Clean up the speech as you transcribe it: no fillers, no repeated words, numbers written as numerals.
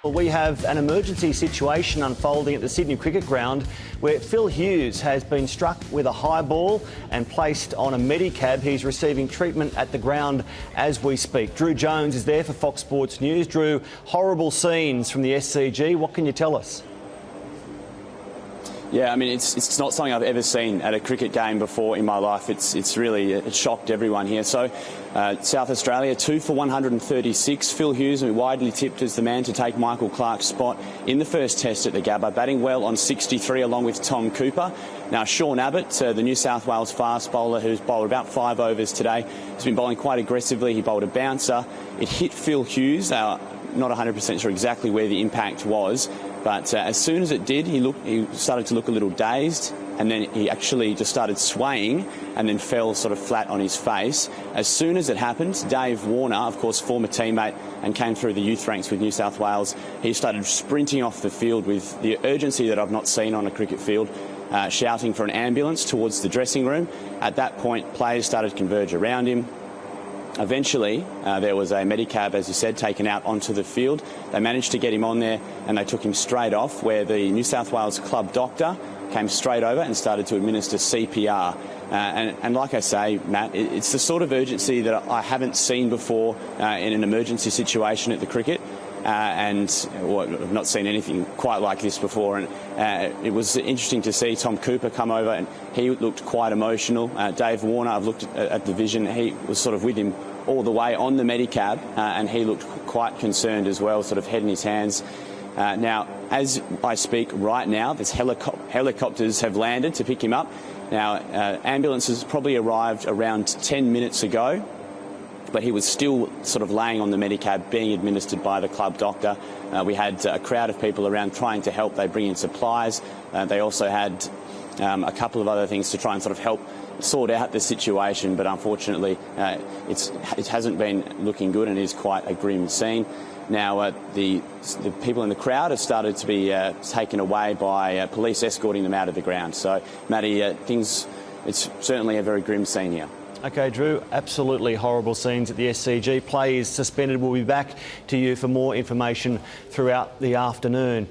We have an emergency situation unfolding at the Sydney Cricket Ground where Phil Hughes has been struck with a high ball and placed on a medicab. He's receiving treatment at the ground as we speak. Drew Jones is there for Fox Sports News. Drew, horrible scenes from the SCG. What can you tell us? Yeah, I mean, it's not something I've ever seen at a cricket game before in my life. It shocked everyone here. So, South Australia, 2 for 136. Phil Hughes, widely tipped as the man to take Michael Clarke's spot in the first test at the Gabba, batting well on 63 along with Tom Cooper. Now, Sean Abbott, the New South Wales fast bowler who's bowled about 5 overs today, has been bowling quite aggressively. He bowled a bouncer. It hit Phil Hughes. Not 100% sure exactly where the impact was, but as soon as it did, he started to look a little dazed, and then he actually just started swaying and then fell sort of flat on his face. As soon as it happened, Dave Warner, of course former teammate and came through the youth ranks with New South Wales, he started sprinting off the field with the urgency that I've not seen on a cricket field, shouting for an ambulance towards the dressing room. At that point, players started to converge around him. Eventually, there was a medicab, as you said, taken out onto the field. They managed to get him on there and they took him straight off, where the New South Wales club doctor came straight over and started to administer CPR. And like I say, Matt, it's the sort of urgency that I haven't seen before in an emergency situation at the cricket. I've not seen anything quite like this before. And it was interesting to see Tom Cooper come over, and he looked quite emotional. Dave Warner, I've looked at the vision, he was sort of with him all the way on the medicab, and he looked quite concerned as well, sort of head in his hands. Now, as I speak right now, there's helicopters have landed to pick him up. Now, ambulances probably arrived around 10 minutes ago, but he was still sort of laying on the medicab being administered by the club doctor. We had a crowd of people around trying to help. They bring in supplies. They also had a couple of other things to try and sort of help sort out the situation, but unfortunately it hasn't been looking good and is quite a grim scene. Now, the people in the crowd have started to be taken away by police escorting them out of the ground. So, Matty, it's certainly a very grim scene here. OK, Drew, absolutely horrible scenes at the SCG. Play is suspended. We'll be back to you for more information throughout the afternoon.